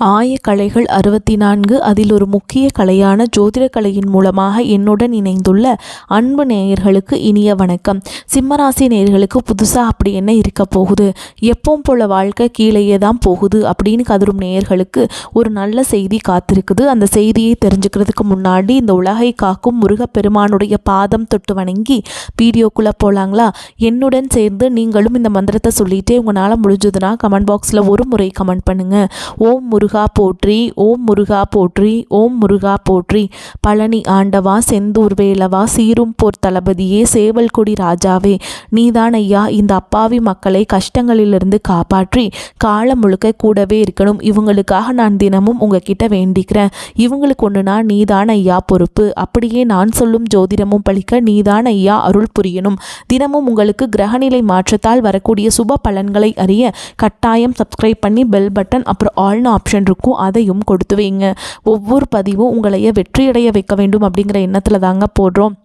ஆயக்கலைகள் 64 அதில் ஒரு முக்கிய கலையான ஜோதிடக்கலையின் மூலமாக என்னுடன் இணைந்துள்ள அன்பு நேயர்களுக்கு இனிய வணக்கம். சிம்மராசி நேயர்களுக்கு புதுசாக அப்படி என்ன இருக்க போகுது, எப்பவும் போல வாழ்க்கை கீழேயே தான் போகுது அப்படின்னு கதரும் நேயர்களுக்கு ஒரு நல்ல செய்தி காத்திருக்குது. அந்த செய்தியை தெரிஞ்சுக்கிறதுக்கு முன்னாடி இந்த உலகை காக்கும் முருகப்பெருமானுடைய பாதம் தொட்டு வணங்கி வீடியோக்குள்ளே போகலாங்களா? என்னுடன் சேர்ந்து நீங்களும் இந்த மந்திரத்தை சொல்லிட்டே உங்களால் முடிஞ்சதுன்னா கமெண்ட் பாக்ஸில் ஒரு முறை கமெண்ட் பண்ணுங்கள். ஓம் முருகா போற்றி, ஓம் முருகா போற்றி, ஓம் முருகா போற்றி. பழனி ஆண்டவா, செந்தூர் வேலவா, சீரும் போர் தளபதியே, சேவல் கொடி ராஜாவே, நீதான் ஐயா இந்த அப்பாவி மக்களை கஷ்டங்களிலிருந்து காப்பாற்றி காலம் முழுக்க கூடவே இருக்கணும். இவங்களுக்காக நான் தினமும் உங்ககிட்ட வேண்டிக்கிறேன். இவங்களுக்கு ஒன்றுனா நீதான் ஐயா பொறுப்பு. அப்படியே நான் சொல்லும் ஜோதிடமும் பழிக்க நீதான் ஐயா அருள் புரியணும். தினமும் உங்களுக்கு கிரகநிலை மாற்றத்தால் வரக்கூடிய சுப பலன்களை அறிய கட்டாயம் சப்ஸ்கிரைப் பண்ணி பெல் பட்டன் அப்புறம் ஆல்னு ஆப்ஷன் இருக்கும், அதையும் கொடுத்து வைங்க. ஒவ்வொரு பதிவும் உங்களைய வெற்றியடைய வைக்க வேண்டும் அப்படிங்கிற எண்ணத்தில் தாங்க போடுறோம்.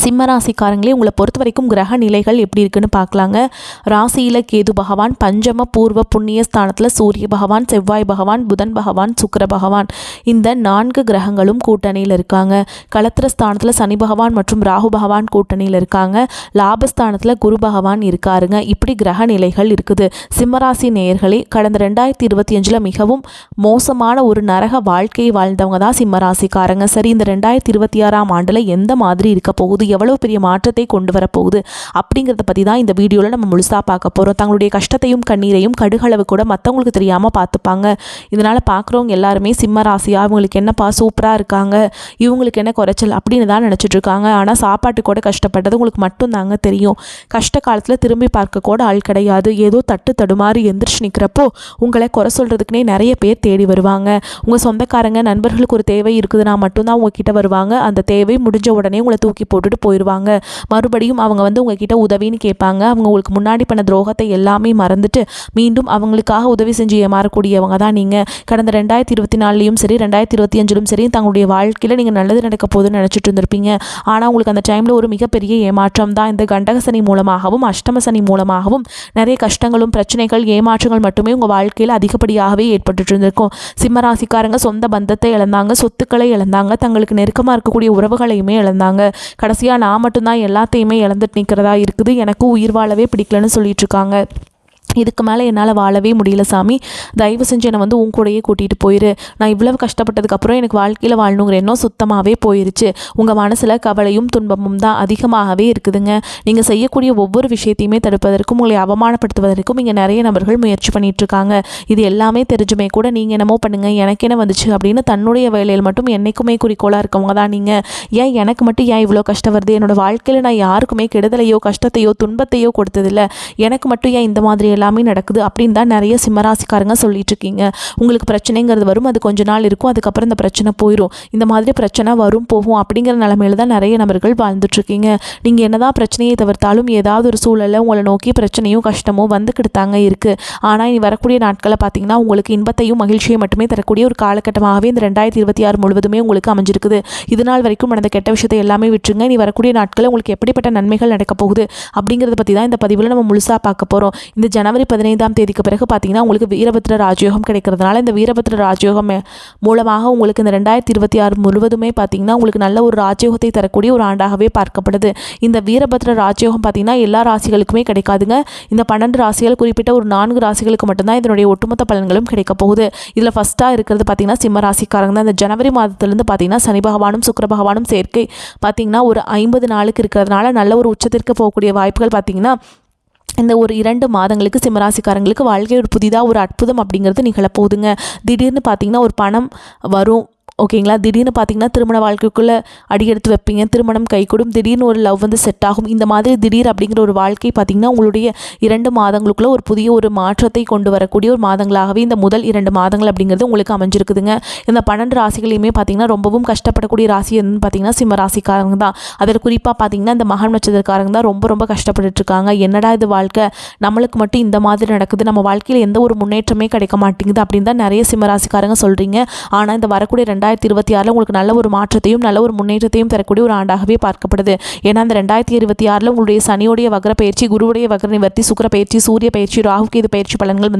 சிம்மராசிக்காரங்களே, உங்களை பொறுத்த வரைக்கும் கிரக நிலைகள் எப்படி இருக்குன்னு பார்க்கலாங்க. ராசியில் கேது பகவான், பஞ்சம பூர்வ புண்ணிய ஸ்தானத்தில் சூரிய பகவான், செவ்வாய் பகவான், புதன் பகவான், சுக்கிர பகவான், இந்த 4 கிரகங்களும் கூட்டணியில் இருக்காங்க. களத்திர ஸ்தானத்தில் சனி பகவான் மற்றும் ராகு பகவான் கூட்டணியில் இருக்காங்க. லாபஸ்தானத்தில் குரு பகவான் இருக்காருங்க. இப்படி கிரக நிலைகள் இருக்குது. சிம்மராசி நேயர்களே, கடந்த 2025 மிகவும் மோசமான ஒரு நரக வாழ்க்கையை வாழ்ந்தவங்க தான் சிம்மராசிக்காரங்க. சரி, இந்த 2026ஆம் ஆண்டில் எந்த மாதிரி இருக்க போகுது, எவ்வளவு பெரிய மாற்றத்தை கொண்டு வரப்போகுது அப்படிங்கிறத பற்றி தான் இந்த வீடியோவில் நம்ம முழுசாக பார்க்க போகிறோம். தங்களுடைய கஷ்டத்தையும் கண்ணீரையும் கடுகளவு கூட மற்றவங்களுக்கு தெரியாமல் பார்த்துப்பாங்க. இதனால் பார்க்குறவங்க எல்லாருமே சிம்ம ராசியா, இவங்களுக்கு என்னப்பா சூப்பராக இருக்காங்க, இவங்களுக்கு என்ன குறைச்சல் அப்படின்னு தான் நினச்சிட்டு இருக்காங்க. ஆனால் சாப்பாட்டு கூட கஷ்டப்பட்டது உங்களுக்கு மட்டும் தாங்க தெரியும். கஷ்ட காலத்தில் திரும்பி பார்க்க கூட ஆள் கிடையாது. ஏதோ தட்டு தடுமாறி எந்திரிச்சு நிற்கிறப்போ உங்களை குறை சொல்கிறதுக்குனே நிறைய பேர் தேடி வருவாங்க. உங்கள் சொந்தக்காரங்க நண்பர்களுக்கு ஒரு தேவை இருக்குதுன்னா மட்டும்தான் உங்ககிட்ட வருவாங்க. அந்த தேவை முடிஞ்ச உடனே உங்களை தூக்கி போட்டுட்டு போயிடுவாங்க. மறுபடியும் அவங்க உங்ககிட்ட உதவின்னு கேட்பாங்க. அவங்க உங்களுக்கு முன்னாடி பண்ண துரோகத்தை எல்லாமே மறந்துட்டு மீண்டும் அவங்களுக்காக உதவி செஞ்சு ஏமாறக்கூடியவங்க தான் நீங்கள். கடந்த 2024லையும் சரி 2025லும் சரி தங்களுடைய வாழ்க்கையில் நீங்கள் நல்லது நடக்க போதுன்னு நினச்சிட்டு இருந்திருப்பீங்க. ஆனால் உங்களுக்கு அந்த டைமில் ஒரு மிகப்பெரிய ஏமாற்றம் தான். இந்த கண்டகசனி மூலமாகவும் அஷ்டமசனி மூலமாகவும் நிறைய கஷ்டங்களும் பிரச்சனைகள் ஏமாற்றங்கள் மட்டுமே உங்கள் வாழ்க்கையில் அதிகப்படியாகவே ஏற்பட்டு இருந்திருக்கும். சிம்மராசிக்காரங்க சொந்த பந்தத்தை இழந்தாங்க, சொத்துக்களை இழந்தாங்க, தங்களுக்கு நெருக்கமாக இருக்கக்கூடிய உறவுகளையுமே இழந்தாங்க. கடைசியாக நான் மட்டும்தான் எல்லாத்தையுமே இழந்துட்டு நிற்கிறதா இருக்குது, எனக்கு உயிர் வாழவே பிடிக்கலன்னு சொல்லிட்டு இருக்காங்க. இதுக்கு மேலே என்னால் வாழவே முடியல சாமி, தயவு செஞ்சு என்னை உன் கூடையே கூட்டிகிட்டு போயிரு. நான் இவ்வளவு கஷ்டப்பட்டதுக்கப்புறம் எனக்கு வாழ்க்கையில் வாழணுங்கிற எண்ணம் சுத்தமாகவே போயிருச்சு. உங்கள் மனசில் கவலையும் துன்பமும் தான் அதிகமாகவே இருக்குதுங்க. நீங்கள் செய்யக்கூடிய ஒவ்வொரு விஷயத்தையுமே தடுப்பதற்கும் உங்களை அவமானப்படுத்துவதற்கும் இங்கே நிறைய நபர்கள் முயற்சி பண்ணிகிட்ருக்காங்க. இது எல்லாமே தெரிஞ்சுமே கூட நீங்கள் என்னமோ பண்ணுங்கள், எனக்கு என்ன வந்துச்சு அப்படின்னு தன்னுடைய வேலையில் மட்டும் என்றைக்குமே குறிக்கோளாக இருக்கவங்க தான் நீங்கள். ஏன் எனக்கு மட்டும் ஏன் இவ்வளோ கஷ்டம் வருது, என்னோடய வாழ்க்கையில் நான் யாருக்குமே கெடுதலையோ கஷ்டத்தையோ துன்பத்தையோ கொடுத்ததில்லை, எனக்கு மட்டும் ஏன் இந்த மாதிரி எல்லாமே நடக்குது அப்படின்னு தான் நிறைய சிம்மராசிக்காரங்க சொல்லிட்டு இருக்கீங்க. உங்களுக்கு பிரச்சனைங்கிறது வரும், அது கொஞ்ச நாள் இருக்கும், அதுக்கப்புறம் இந்த பிரச்சனை போயிடும். இந்த மாதிரி பிரச்சனை வரும் போகும் அப்படிங்கிற நிலைமையில தான் நிறைய நபர்கள் வாழ்ந்துட்டு இருக்கீங்க. நீங்கள் என்னதான் பிரச்சனையை தவிர்த்தாலும் ஏதாவது ஒரு சூழலில் உங்களை நோக்கி பிரச்சனையும் கஷ்டமும் வந்துக்கிட்டு தாங்க இருக்குது. ஆனால் இனி வரக்கூடிய நாட்களை பார்த்தீங்கன்னா உங்களுக்கு இன்பத்தையும் மகிழ்ச்சியை மட்டுமே தரக்கூடிய ஒரு காலகட்டமாகவே இந்த 2026 முழுவதுமே உங்களுக்கு அமைஞ்சிருக்குது. இது நாள் வரைக்கும் நடந்த கெட்ட விஷயத்தை எல்லாமே விட்டுருங்க. இனி வரக்கூடிய நாட்களில் உங்களுக்கு எப்படிப்பட்ட நன்மைகள் நடக்க போகுது அப்படிங்கிறத பற்றி தான் இந்த பதிவில் நம்ம முழுசாக பார்க்க போகிறோம். இந்த ஜனவரி 15ஆம் தேதிக்கு பிறகு பார்த்தீங்கன்னா உங்களுக்கு வீரபத்ர ராஜயோகம் கிடைக்கிறதுனால இந்த வீரபத்ர ராஜயோகம் மூலமாக உங்களுக்கு இந்த 2026 முழுவதுமே பார்த்தீங்கன்னா உங்களுக்கு நல்ல ஒரு ராஜயோகத்தை தரக்கூடிய ஒரு ஆண்டாகவே பார்க்கப்படுது. இந்த வீரபத்ர ராஜயோகம் பார்த்தீங்கன்னா எல்லா ராசிகளுக்குமே கிடைக்காதுங்க. இந்த 12 ராசிகள் குறிப்பிட்ட ஒரு 4 ராசிகளுக்கு மட்டும்தான் இதனுடைய ஒட்டுமொத்த பலன்களும் கிடைக்க போகுது. இதில் ஃபஸ்ட்டாக இருக்கிறது பார்த்தீங்கன்னா சிம்ம ராசிக்காரங்க தான். இந்த ஜனவரி மாதத்திலிருந்து பார்த்தீங்கன்னா சனி பகவானும் சுக்கிர பகவானும் சேர்க்கை பார்த்தீங்கன்னா ஒரு 50 நாளுக்கு இருக்கிறதுனால நல்ல ஒரு உச்சத்திற்கு போகக்கூடிய வாய்ப்புகள் பார்த்தீங்கன்னா இந்த ஒரு 2 மாதங்களுக்கு சிம்மராசிக்காரங்களுக்கு வாழ்க்கை ஒரு புதிதாக ஒரு அற்புதம் அப்படிங்கிறது நிகழப்போகுதுங்க. திடீர்னு பார்த்தீங்கன்னா ஒரு பணம் வரும், ஓகேங்களா. திடீர்னு பார்த்தீங்கன்னா திருமண வாழ்க்கைக்குள்ளே அடியெடுத்து வைப்பீங்க, திருமணம் கைகூடும், திடீர்னு ஒரு லவ் செட் ஆகும். இந்த மாதிரி திடீர் அப்படிங்கிற ஒரு வாழ்க்கை பார்த்தீங்கன்னா உங்களுடைய 2 மாதங்களுக்குள்ளே ஒரு புதிய ஒரு மாற்றத்தை கொண்டு வரக்கூடிய ஒரு மாதங்களாகவே இந்த முதல் 2 மாதங்கள் அப்படிங்கிறது உங்களுக்கு அமைஞ்சிருக்குதுங்க. இந்த 12 ராசிகளையுமே பார்த்தீங்கன்னா ரொம்பவும் கஷ்டப்படக்கூடிய ராசி என்னன்னு பார்த்தீங்கன்னா சிம்ம ராசிக்காரங்க தான். அதில் குறிப்பாக பார்த்தீங்கன்னா இந்த மகம் நட்சத்திரக்காரங்க தான் ரொம்ப கஷ்டப்பட்டுட்டு இருக்காங்க. என்னடா இது வாழ்க்கை, நம்மளுக்கு மட்டும் இந்த மாதிரி நடக்குது, நம்ம வாழ்க்கையில் எந்த ஒரு முன்னேற்றமே கிடைக்க மாட்டேங்குது அப்படின்னு தான் நிறைய சிம்ம ராசிக்காரங்க சொல்கிறீங்க. ஆனால் இந்த வரக்கூடிய 2026 உங்களுக்கு நல்ல ஒரு மாற்றத்தையும் நல்ல ஒரு முன்னேற்றத்தையும் தரக்கூடிய ஒரு ஆண்டாகவே பார்க்கப்படுது. ஏன்னா அந்த 2026 உங்களுடைய சனியோடைய வக்ர பயிற்சி, குருவுடைய வக்ர நிவர்த்தி, சுக்கிர பயிற்சி, சூரிய பயிற்சி, ராகு கேது பயிற்சி பலன்கள்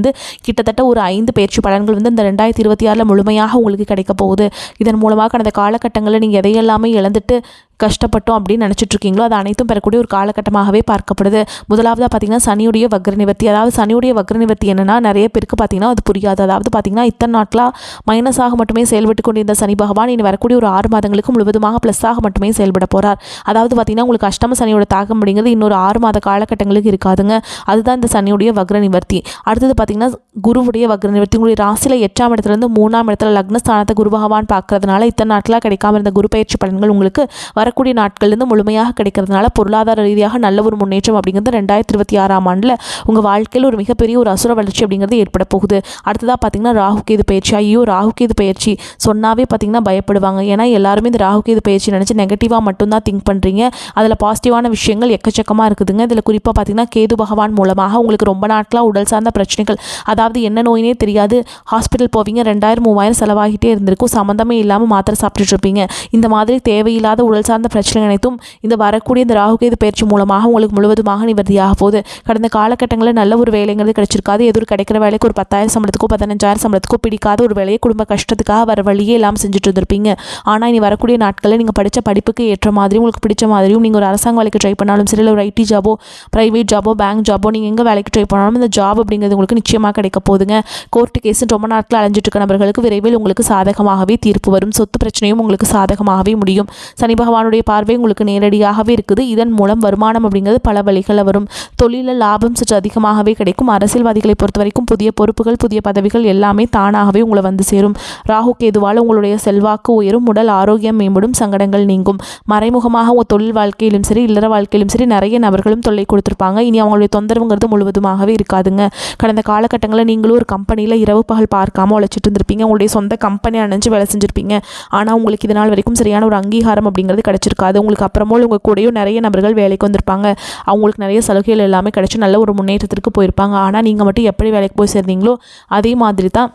கிட்டத்தட்ட ஒரு 5 பயிற்சி பலன்கள் இந்த 2026 முழுமையாக உங்களுக்கு கிடைக்க போகுது. இதன் மூலமாக கடந்த காலகட்டங்களில் நீங்கள் எதையெல்லாமே இழந்துட்டு கஷ்டப்பட்டோம் அப்படின்னு நினச்சிட்டு இருக்கீங்களோ அது அனைத்தும் பெறக்கூடிய ஒரு காலகட்டமாகவே பார்க்கப்படுது. முதலாவதாக பார்த்தீங்கன்னா சனியுடைய வக்ர நிவர்த்தி. அதாவது சனியுடைய வக்ர நிவர்த்தி என்னன்னா, நிறைய பேருக்கு பார்த்தீங்கன்னா அது புரியாது. அதாவது பார்த்தீங்கன்னா இத்தனை நாட்களாக மைனஸாக மட்டுமே செயல்பட்டு கொண்டிருந்த சனி பகவான் இனி வரக்கூடிய ஒரு 6 மாதங்களுக்கு முழுவதுமாக ப்ளஸ்ஸாக மட்டுமே செயல்பட போகிறார். அதாவது பார்த்தீங்கன்னா உங்களுக்கு அஷ்டம சனியோட தாக்கம் அப்படிங்கிறது இன்னொரு 6 மாத காலகட்டங்களுக்கு இருக்காதுங்க. அதுதான் இந்த சனியுடைய வக்ர நிவர்த்தி. அடுத்தது பார்த்தீங்கன்னா குருவுடைய வக்ர நிவர்த்தி. உங்களுடைய ராசியில் 8ஆம் இடத்துலேருந்து 3ஆம் இடத்துல லக்னஸ்தானத்தை குரு பகவான் பார்க்கறதுனால இத்தனை நாட்களாக கிடைக்காம இருந்த குரு பயிற்சி பலன்கள் உங்களுக்கு வரக்கூடிய நாட்கள்லேருந்து முழுமையாக கிடைக்கிறதுனால பொருளாதார ரீதியாக நல்ல ஒரு முன்னேற்றம் அப்படிங்கிறது 2026ஆம் ஆண்டில் உங்கள் வாழ்க்கையில் ஒரு மிகப்பெரிய ஒரு அசுர வளர்ச்சி அப்படிங்கிறது ஏற்பட போகுது. அடுத்ததாக பார்த்தீங்கன்னா ராகு கேது பயிற்சி. ஐயோ ராகு கேது பயிற்சி சொன்னாவே பார்த்தீங்கன்னா பயப்படுவாங்க. ஏன்னா எல்லாருமே இந்த ராகு கேது பயிற்சி நினச்சி நெகட்டிவாக மட்டும்தான் திங்க் பண்ணுறீங்க. அதில் பாசிட்டிவான விஷயங்கள் எக்கச்சக்கமாக இருக்குதுங்க. இதில் குறிப்பாக பார்த்தீங்கன்னா கேது பகவான் மூலமாக உங்களுக்கு ரொம்ப நாட்களாக உடல் சார்ந்த பிரச்சனைகள், அதாவது என்ன நோயினே தெரியாது, ஹாஸ்பிட்டல் போவீங்க, 2000-3000 செலவாகிட்டே இருந்திருக்கும், சம்மந்தமே இல்லாமல் மாத்திரை சாப்பிட்டுட்டு இருப்பீங்க. இந்த மாதிரி தேவையில்லாத உடல் சார்ந்த பிரச்சனை அனைத்தும் இந்த வரக்கூடிய இந்த ராகுகேது பயிற்சி மூலமாக உங்களுக்கு முழுவதுமாக நிவர்த்தியாக போகுது. கடந்த காலகட்டங்களில் நல்ல ஒரு வேலைங்கிறது கிடைச்சிருக்காது. எதிர் கிடைக்கிற வேலைக்கு ஒரு 10,000 சம்பளத்துக்கோ 15,000 சம்பளத்துக்கோ பிடிக்காத ஒரு வேலையை குடும்ப கஷ்டத்துக்காக வர வழியே எல்லாம் செஞ்சுட்டு இருந்திருப்பீங்க. ஆனால் இனி வரக்கூடிய நாட்களில் நீங்கள் படித்த படிப்புக்கு ஏற்ற மாதிரி உங்களுக்கு பிடிச்ச மாதிரியும் நீங்கள் ஒரு அரசாங்க வேலைக்கு ட்ரை பண்ணாலும் சரி, இல்லை ஒரு ஐடி ஜாபோ, ப்ரைவேட் ஜாபோ, பேங்க் ஜாபோ, நீங்கள் எங்கே வேலைக்கு ட்ரை பண்ணாலும் இந்த ஜாப் அப்படிங்கிறது உங்களுக்கு நிச்சயமாக கிடைக்க போகுதுங்க. கோர்ட்டு கேஸு ரொம்ப நாட்கள் அலைஞ்சிட்டு இருக்க நபர்களுக்கு விரைவில் உங்களுக்கு சாதகமாகவே தீர்ப்பு வரும். சொத்து பிரச்சனையும் உங்களுக்கு சாதகமாகவே முடியும். சனி பகவானுடைய பார்வை உங்களுக்கு நேரடியாகவே இருக்குது. இதன் மூலம் வருமானம் அப்படிங்கிறது பல வழிகளில் வரும். தொழிலில் லாபம் சற்று அதிகமாகவே கிடைக்கும். அரசியல்வாதிகளை பொறுத்த வரைக்கும் புதிய பொறுப்புகள், புதிய பதவிகள் எல்லாமே தானாகவே உங்களை வந்து சேரும். ராகு கேதுவால் உங்களுடைய செல்வாக்கு உயரும், உடல் ஆரோக்கியம் மேம்படும், சங்கடங்கள் நீங்கும். மறைமுகமாக உங்கள் தொழில் வாழ்க்கையிலும் சரி, இல்லற வாழ்க்கையிலும் சரி நிறைய நபர்களும் தொல்லை கொடுத்துருப்பாங்க. இனி அவங்களுடைய தொந்தரவுங்கிறது முழுவதுமாகவே இருக்காதுங்க. கடந்த காலகட்டங்களில் நீங்களும் ஒரு கம்பெனியில் இரவு பகல் பார்க்காம உழைச்சிட்டு இருந்திருப்பீங்க. உங்களுடைய சொந்த கம்பெனி அணைஞ்சு வேலை செஞ்சுருப்பீங்க. ஆனால் உங்களுக்கு இதனால் வரைக்கும் சரியான ஒரு அங்கீகாரம் அப்படிங்கிறது கிடைச்சிருக்காது. உங்களுக்கு அப்புறமோ உங்கள் கூடயும் நிறைய நபர்கள் வேலைக்கு வந்திருப்பாங்க. அவங்களுக்கு நிறைய சலுகைகள் எல்லாமே கிடைச்சி நல்ல ஒரு முன்னேற்றத்திற்கு போயிருப்பாங்க. ஆனால் நீங்கள் மட்டும் எப்படி வேலைக்கு போய் சேர்ந்தீங்களோ அதே மாதிரி தான்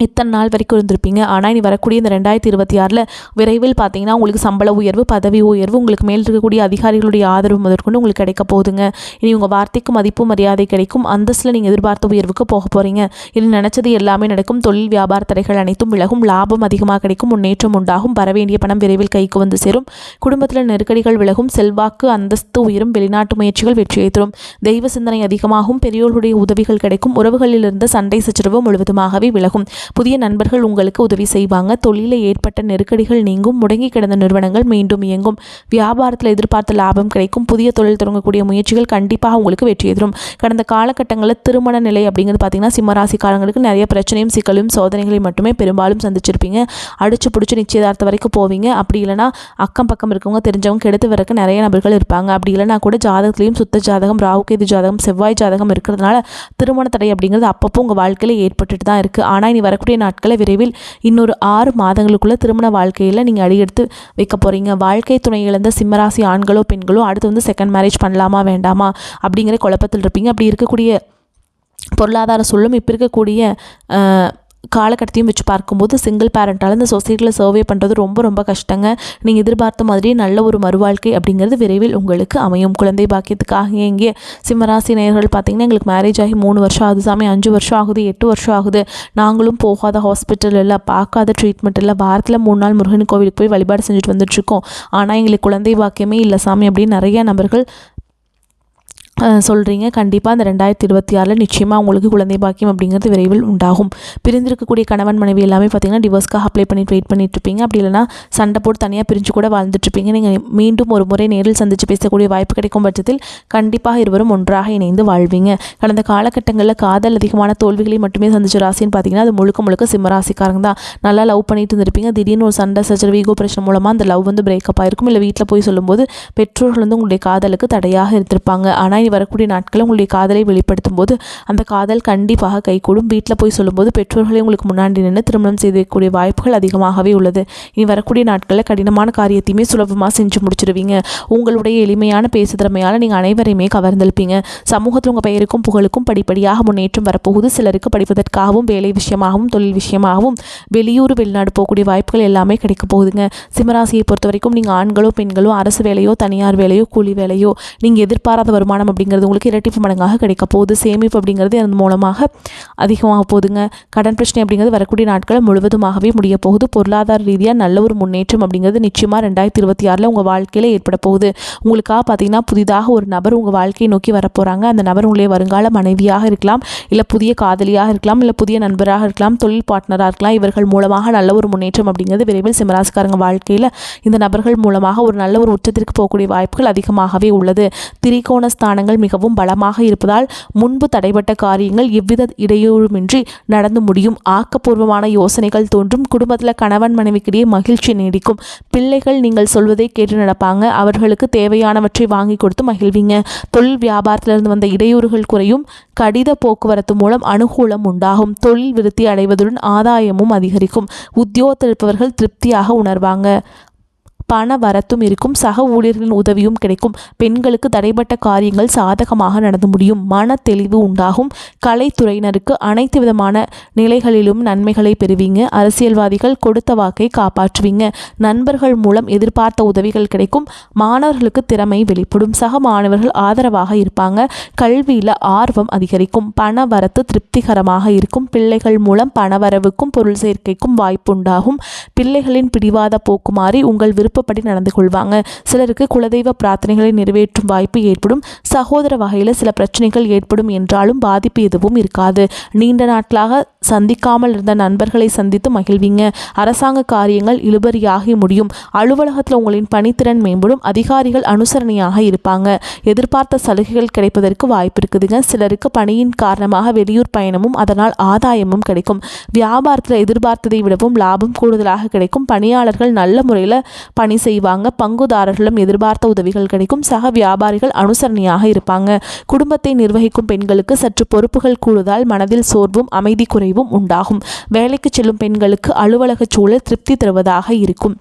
இத்தனை நாள் வரைக்கும் இருந்திருப்பீங்க. ஆனால் இனி வரக்கூடிய இந்த 2026 விரைவில் பார்த்தீங்கன்னா உங்களுக்கு சம்பள உயர்வு, பதவி உயர்வு, உங்களுக்கு மேல் இருக்கக்கூடிய அதிகாரிகளுடைய ஆதரவு முதற்கொண்டு உங்களுக்கு கிடைக்க போகுதுங்க. இனி உங்கள் வார்த்தைக்கு மதிப்பு மரியாதை கிடைக்கும். அந்தஸ்தில் நீங்கள் எதிர்பார்த்த உயர்வுக்கு போக போகிறீங்க. இனி நினச்சது எல்லாமே நடக்கும். தொழில் வியாபார தடைகள் அனைத்தும் விலகும். லாபம் அதிகமாக கிடைக்கும். முன்னேற்றம் உண்டாகும். வர வேண்டிய பணம் விரைவில் கைக்கு வந்து சேரும். குடும்பத்தில் நெருக்கடிகள் விலகும். செல்வாக்கு அந்தஸ்து உயரும். வெளிநாட்டு முயற்சிகள் வெற்றியை தரும். தெய்வ சிந்தனை அதிகமாகும். பெரியோர்களுடைய உதவிகள் கிடைக்கும். உறவுகளில் இருந்த சண்டை சச்சரவு முழுவதுமாகவே விலகும். புதிய நண்பர்கள் உங்களுக்கு உதவி செய்வாங்க. தொழிலில் ஏற்பட்ட நெருக்கடிகள் நீங்கும். முடங்கி கிடந்த நிறுவனங்கள் மீண்டும் இயங்கும். வியாபாரத்தில் எதிர்பார்த்த லாபம் கிடைக்கும். புதிய தொழில் தொடங்கக்கூடிய முயற்சிகள் கண்டிப்பாக உங்களுக்கு வெற்றி தரும். கடந்த காலகட்டங்களில் திருமண நிலை அப்படிங்கிறது பார்த்தீங்கன்னா சிம்மராசிக்காரங்களுக்கு நிறைய பிரச்சனையும் சிக்கலும் சோதனைகளையும் மட்டுமே பெரும்பாலும் சந்திச்சிருப்பீங்க. அடிச்சு பிடிச்சி நிச்சயதார்த்தம் வரைக்கும் போவீங்க. அப்படி இல்லைனா அக்கம் பக்கம் இருக்கவங்க தெரிஞ்சவங்க கெடுத்து வரக்கு நிறைய நபர்கள் இருப்பாங்க. அப்படி இல்லைனா கூட ஜாதகத்திலையும் சுத்த ஜாதகம், ராகுகேது ஜாதகம், செவ்வாய் ஜாதகம் இருக்கிறதுனால திருமண தடை அப்படிங்கிறது அப்பப்போ உங்கள் வாழ்க்கையில் ஏற்பட்டுட்டு தான் இருக்குது. ஆனால் இனி வரக்கூடிய நாட்களில் விரைவில் இன்னொரு 6 மாதங்களுக்குள்ள திருமண வாழ்க்கையில் நீங்கள் அடியெடுத்து வைக்க போகிறீங்க. வாழ்க்கை துணை இழந்த சிம்மராசி ஆண்களோ பெண்களோ அடுத்து வந்து செகண்ட் மேரேஜ் பண்ணலாமா வேண்டாமா அப்படிங்கிற குழப்பத்தில் இருப்பீங்க. அப்படி இருக்கக்கூடிய பொருளாதார சூழலும் இப்போ இருக்கக்கூடிய காலகட்டத்தையும் வச்சு பார்க்கும்போது சிங்கிள் பேரண்டால் இந்த சொசைட்டியில் சர்வே பண்ணுறது ரொம்ப ரொம்ப கஷ்டங்க. நீங்கள் எதிர்பார்த்த மாதிரியே நல்ல ஒரு மறுவாழ்க்கை அப்படிங்கிறது விரைவில் உங்களுக்கு அமையும். குழந்தை பாக்கியத்துக்காக எங்கே சிம்மராசி நேயர்கள் பார்த்தீங்கன்னா எங்களுக்கு மேரேஜ் ஆகி 3 வருஷம் ஆகுது சாமி, 5 வருஷம் ஆகுது, 8 வருஷம் ஆகுது, நாங்களும் போகாத ஹாஸ்பிட்டல் இல்லை, பார்க்காத ட்ரீட்மெண்ட் இல்லை, வாரத்தில் 3 நாள் முருகன் கோவிலுக்கு போய் வழிபாடு செஞ்சுட்டு வந்துட்டுருக்கோம், ஆனால் எங்களுக்கு குழந்தை பாக்கியமே இல்லை சாமி அப்படின்னு நிறைய நபர்கள் சொல்கிறீங்க. கண்டிப்பாக அந்த 2026 நிச்சயமாக உங்களுக்கு குழந்தை பாக்கியம் அப்படிங்கிறது விரைவில் உண்டாகும். பிரிந்திருக்கக்கூடிய கணவன் மனைவி எல்லாமே பார்த்தீங்கன்னா டிவோர்ஸ்க்காக அப்ளை பண்ணிட்டு வெயிட் பண்ணிட்டு இருப்பீங்க. அப்படி இல்லைனா சண்டை போட்டு தனியாக பிரிஞ்சு கூட வாழ்ந்துட்டுருப்பீங்க. நீங்கள் மீண்டும் ஒரு முறை நேரில் சந்தித்து பேசக்கூடிய வாய்ப்பு கிடைக்கும் பட்சத்தில் கண்டிப்பாக இருவரும் ஒன்றாக இணைந்து வாழ்வீங்க. கடந்த காலகட்டங்களில் காதல் அதிகமான தோல்விகளை மட்டுமே சந்திச்ச ராசின்னு பார்த்தீங்கன்னா அது முழுக்க முழுக்க சிம்மராசிக்காரங்க தான். நல்லா லவ் பண்ணிட்டு இருந்திருப்பீங்க. திடீர்னு ஒரு சண்டை சச்சரவு, ஈகோ பிரச்சனை மூலமாக அந்த லவ் வந்து பிரேக்கப் ஆகிருக்கும். இல்லை வீட்டில் போய் சொல்லும்போது பெற்றோர்கள் வந்து உங்களுடைய காதலுக்கு தடையாக இருந்திருப்பாங்க. ஆனால் வரக்கூடிய நாட்களில் உங்களுடைய காதலை வெளிப்படுத்தும் போது அந்த காதல் கண்டிப்பாக கைகூடும். வீட்டில் போய் சொல்லும்போது பெற்றோர்களை உங்களுக்கு முன்னாடி நின்று திருமணம் செய்து வைக்கக்கூடிய வாய்ப்புகள் அதிகமாகவே உள்ளது. இனி வரக்கூடிய நாட்களில் கடினமான காரியத்தையுமே சுலபமாக செஞ்சு முடிச்சிடுவீங்க. உங்களுடைய எளிமையான பேசு திறமையால் நீங்கள் அனைவரையுமே கவர்ந்தெழுப்பீங்க. சமூகத்தில் உங்கள் பெயருக்கும் புகழுக்கும் படிப்படியாக முன்னேற்றம் வரப்போகுது. சிலருக்கு படிப்பதற்காகவும் வேலை விஷயமாகவும் தொழில் விஷயமாகவும் வெளியூர் வெளிநாடு போகக்கூடிய வாய்ப்புகள் எல்லாமே கிடைக்க போகுதுங்க. சிம்மராசியை பொறுத்த வரைக்கும் நீங்கள் ஆண்களோ பெண்களோ அரசு வேலையோ தனியார் வேலையோ கூலி வேலையோ நீங்கள் எதிர்பாராத வருமானம் அப்படிங்கிறது உங்களுக்கு இரட்டிப்பு மடங்காக கிடைக்க போகுது. சேமிப்பு அப்படிங்கிறது அதன் மூலமாக அதிகமாக போகுதுங்க. கடன் பிரச்சனை அப்படிங்கிறது வரக்கூடிய நாட்கள் முழுவதுமாகவே முடிய போகுது. பொருளாதார ரீதியாக நல்ல ஒரு முன்னேற்றம் அப்படிங்கிறது நிச்சயமாக 2026 உங்கள் வாழ்க்கையில் ஏற்பட போகுது. உங்களுக்காக பார்த்தீங்கன்னா புதிதாக ஒரு நபர் உங்கள் வாழ்க்கையை நோக்கி வரப்போகிறாங்க. அந்த நபர் உங்களுடைய வருங்கால மனைவியாக இருக்கலாம், இல்லை புதிய காதலியாக இருக்கலாம், இல்லை புதிய நண்பராக இருக்கலாம், தொழில் பார்ட்னராக இருக்கலாம். இவர்கள் மூலமாக நல்ல ஒரு முன்னேற்றம் அப்படிங்கிறது விரைவில் சிம்மராசிக்காரங்க வாழ்க்கையில் இந்த நபர்கள் மூலமாக ஒரு நல்ல ஒரு உச்சத்திற்கு போகக்கூடிய வாய்ப்புகள் அதிகமாகவே உள்ளது. திரிகோண ஸ்தானங்கள் மிகவும் பலமாக இருப்பதால் முன்பு தடைபட்ட காரியங்கள் எவ்வித இடையூறுமின்றி நடந்து முடியும். ஆக்கப்பூர்வமான யோசனைகள் தோன்றும். குடும்பத்தில் கணவன் மனைவிக்கிடையே மகிழ்ச்சி நீடிக்கும். பிள்ளைகள் நீங்கள் சொல்வதை கேட்டு நடப்பாங்க. அவர்களுக்கு தேவையானவற்றை வாங்கி கொடுத்து மகிழ்வீங்க. தொழில் வியாபாரத்திலிருந்து வந்த இடையூறுகள் குறையும். கடித போக்குவரத்து மூலம் அனுகூலம் உண்டாகும். தொழில் விருத்தி அடைவதுடன் ஆதாயமும் அதிகரிக்கும். உத்தியோகத்தில் இருப்பவர்கள் திருப்தியாக உணர்வாங்க. பண வரத்தும் இருக்கும். சக ஊழியர்களின் உதவியும் கிடைக்கும். பெண்களுக்கு தடைப்பட்ட காரியங்கள் சாதகமாக நடந்து முடியும். மன தெளிவு உண்டாகும். கலைத்துறையினருக்கு அனைத்து விதமான நிலைகளிலும் நன்மைகளை பெறுவீங்க. அரசியல்வாதிகள் கொடுத்த வாக்கை காப்பாற்றுவீங்க. நண்பர்கள் மூலம் எதிர்பார்த்த உதவிகள் கிடைக்கும். மாணவர்களுக்கு திறமை வெளிப்படும். சக மாணவர்கள் ஆதரவாக இருப்பாங்க. கல்வியில் ஆர்வம் அதிகரிக்கும். பண வரத்து திருப்திகரமாக இருக்கும். பிள்ளைகள் மூலம் பணவரவுக்கும் பொருள் சேர்க்கைக்கும் வாய்ப்பு உண்டாகும். பிள்ளைகளின் பிடிவாத போக்குமாறி உங்கள் விருப்பப்படி நடந்து கொள்வாங்க. சிலருக்கு குலதெய்வ பிரார்த்தனைகளை நிறைவேற்றும் வாய்ப்பு ஏற்படும். சகோதர வகையில் சில பிரச்சனைகள் ஏற்படும் என்றாலும் பாதிப்பு எதுவும் இருக்காது. நீண்ட நாட்களாக சந்திக்காமல் இருந்த நண்பர்களை சந்தித்து மகிழ்வீங்க. அரசாங்க காரியங்கள் இழுபறியாகி முடியும். அலுவலகத்தில் உங்களின் பணித்திறன் மேம்படும். அதிகாரிகள் அனுசரணையாக இருப்பாங்க. எதிர்பார்த்த சலுகைகள் கிடைப்பதற்கு வாய்ப்பு இருக்குதுங்க. சிலருக்கு பணியின் காரணமாக வெளியூர் பயணமும் அதனால் ஆதாயமும் கிடைக்கும். வியாபாரத்தில் எதிர்பார்த்ததை விடவும் லாபம் கூடுதலாக கிடைக்கும். பணியாளர்கள் நல்ல முறையில் பணி செய்வாங்க. பங்குதாரர்களும் எதிர்பார்த்த உதவிகள் கிடைக்கும். சக வியாபாரிகள் அனுசரணையாக இருப்பாங்க. குடும்பத்தை நிர்வகிக்கும் பெண்களுக்கு சற்று பொறுப்புகள் கூடுதலால் மனதில் சோர்வும் அமைதி குறைவும் உண்டாகும். வேலைக்கு செல்லும் பெண்களுக்கு அலுவலக சூழல் திருப்தி தருவதாக இருக்கும்.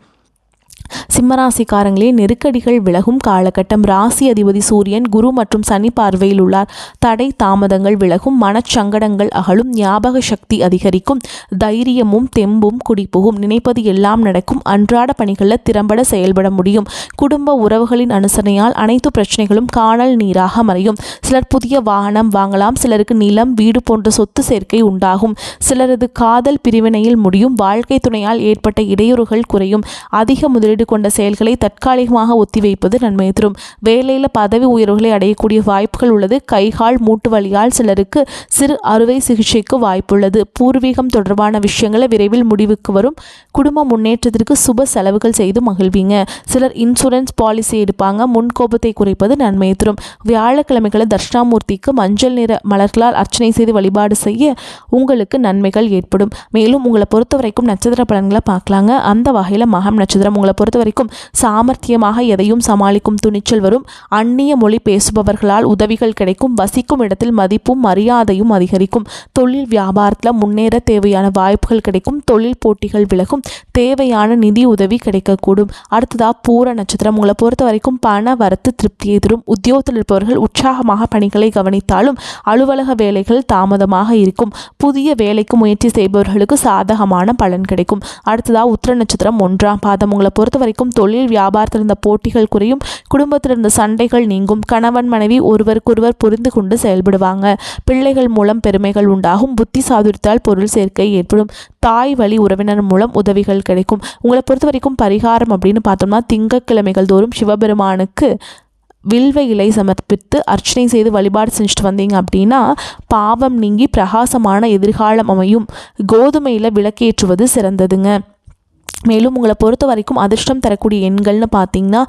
சிம்மராசிக்காரங்களே, நெருக்கடிகள் விலகும் காலகட்டம். ராசி அதிபதி சூரியன் குரு மற்றும் சனி பார்வையில் உள்ளார். தடை தாமதங்கள் விலகும். மனச்சங்கடங்கள் அகலும். ஞாபக சக்தி அதிகரிக்கும். தைரியமும் தெம்பும் குடிபுகும். நினைப்பது எல்லாம் நடக்கும். அன்றாட பணிகளில் திறம்பட செயல்பட முடியும். குடும்ப உறவுகளின் அனுசரணையால் அனைத்து பிரச்சனைகளும் காணல் நீராக மறையும். சிலர் புதிய வாகனம் வாங்கலாம். சிலருக்கு நிலம் வீடு போன்ற சொத்து சேர்க்கை உண்டாகும். சிலரது காதல் பிரிவினையில் முடியும். வாழ்க்கை துணையால் ஏற்பட்ட இடையூறுகள் குறையும். அதிக முதலீடு கொண்ட செயல்களை தற்காலிகமாக ஒத்திவைப்பது நன்மை தரும். வேலையில் பதவி உயர்வுகளை அடையக்கூடிய வாய்ப்புகள் உள்ளது. கைகால் மூட்டு வலியால் சிலருக்கு சிறு அறுவை சிகிச்சைக்கு வாய்ப்புள்ளது. பூர்வீகம் தொடர்பான விஷயங்களை விரைவில் முடிவுக்கு வரும். குடும்ப முன்னேற்றத்திற்கு சுப செலவுகள் செய்து மகிழ்வீங்க. சிலர் இன்சூரன்ஸ் பாலிசி எடுப்பாங்க. முன்கோபத்தை குறைப்பது நன்மை தரும். வியாழக்கிழமைகளில் தட்சிணாமூர்த்திக்கு மஞ்சள் நிற மலர்களால் அர்ச்சனை செய்து வழிபாடு செய்ய உங்களுக்கு நன்மைகள் ஏற்படும். மேலும் உங்களை பொறுத்த வரைக்கும் நட்சத்திர பலன்களை பார்க்கலாங்க. அந்த வகையில் மகம் நட்சத்திரம் உங்களை பொறுத்த வரைக்கும் சாமர்த்தியமாக எதையும் சமாளிக்கும் துணிச்சல் வரும். அந்நிய மொழி பேசுபவர்களால் உதவிகள் கிடைக்கும். வசிக்கும் இடத்தில் மதிப்பும் மரியாதையும் அதிகரிக்கும். தொழில் வியாபாரத்தில் முன்னேற தேவையான வாய்ப்புகள் கிடைக்கும். தொழில் போட்டிகள் விலகும். தேவையான நிதி உதவி கிடைக்கக்கூடும். அடுத்ததா பூர நட்சத்திரம் உங்களை பொறுத்த வரைக்கும் பண வரத்து திருப்தியை தரும். உத்தியோகத்தில் இருப்பவர்கள் உற்சாகமாக பணிகளை கவனித்தாலும் அலுவலக வேலைகள் தாமதமாக இருக்கும். புதிய வேலைக்கு முயற்சி செய்பவர்களுக்கு சாதகமான பலன் கிடைக்கும். அடுத்ததா உத்திர நட்சத்திரம் 1ஆம் பாதம் உங்களை பொறுத்த வரைக்கும் தொழில் வியாபாரத்தில் இருந்த போட்டிகள் குறையும். குடும்பத்தில் இருந்த சண்டைகள் நீங்கும். கணவன் மனைவி ஒருவருக்கொருவர் புரிந்து கொண்டு செயல்படுவாங்க. பிள்ளைகள் மூலம் பெருமைகள் உண்டாகும். புத்தி சாதுரியத்தால் பொருள் சேர்க்கை ஏற்படும். தாய் வழி உறவினர் மூலம் உதவிகள் கிடைக்கும். உங்களை பொறுத்த வரைக்கும் பரிகாரம் அப்படின்னு பார்த்தோம்னா திங்கட்கிழமைகள் தோறும் சிவபெருமானுக்கு வில்வ இலை சமர்ப்பித்து அர்ச்சனை செய்து வழிபாடு செஞ்சுட்டு வந்தீங்க அப்படின்னா பாவம் நீங்கி பிரகாசமான எதிர்காலம் அமையும். கோதுமையில் விளக்கேற்றுவது சிறந்ததுங்க. மேலும் உங்களை பொறுத்த வரைக்கும் அதிர்ஷ்டம் தரக்கூடிய எண்கள்னு பார்த்தீங்கன்னா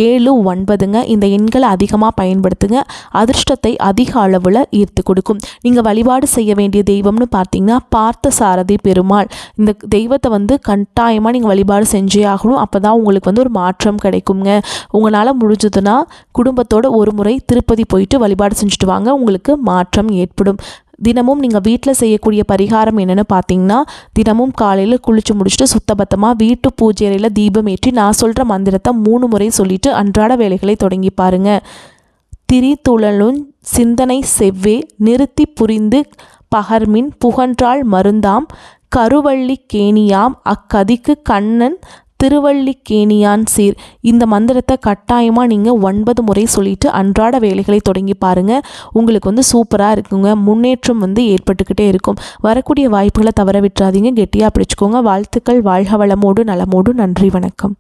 7, 9ங்க. இந்த எண்களை அதிகமாக பயன்படுத்துங்க. அதிர்ஷ்டத்தை அதிக அளவில் ஈர்த்து கொடுக்கும். நீங்கள் வழிபாடு செய்ய வேண்டிய தெய்வம்னு பார்த்தீங்கன்னா பார்த்த சாரதி பெருமாள். இந்த தெய்வத்தை கட்டாயமாக நீங்கள் வழிபாடு செஞ்சே ஆகணும். அப்போ தான் உங்களுக்கு ஒரு மாற்றம் கிடைக்குங்க. உங்களால் முடிஞ்சதுன்னா குடும்பத்தோட ஒரு முறை திருப்பதி போயிட்டு வழிபாடு செஞ்சுட்டு வாங்க. உங்களுக்கு மாற்றம் ஏற்படும். தினமும் நீங்கள் வீட்டில் செய்யக்கூடிய பரிகாரம் என்னென்னு பார்த்தீங்கன்னா, தினமும் காலையில் குளித்து முடிச்சுட்டு சுத்தபத்தமாக வீட்டு பூஜை அறையில் தீபம் ஏற்றி நான் சொல்கிற மந்திரத்தை 3 முறை சொல்லிவிட்டு அன்றாட வேலைகளை தொடங்கி பாருங்கள். திரிதுழலுஞ் சிந்தனை செவ்வே நிறுத்தி புரிந்து பகர்மின் புகன்றாள் மருந்தாம் கருவள்ளி கேணியாம் அக்கதிக்கு கண்ணன் திருவள்ளிக்கேணியான் சீர். இந்த மந்திரத்தை கட்டாயமாக நீங்கள் 9 முறை சொல்லிவிட்டு அன்றாட வேலைகளை தொடங்கி பாருங்கள். உங்களுக்கு சூப்பராக இருக்குங்க. முன்னேற்றம் ஏற்பட்டுக்கிட்டே இருக்கும். வரக்கூடிய வாய்ப்புகளை தவற விட்டுறாதீங்க. கெட்டியாக பிடிச்சிக்கோங்க. வாழ்த்துக்கள். வாழ்க வளமோடு நலமோடு. நன்றி. வணக்கம்.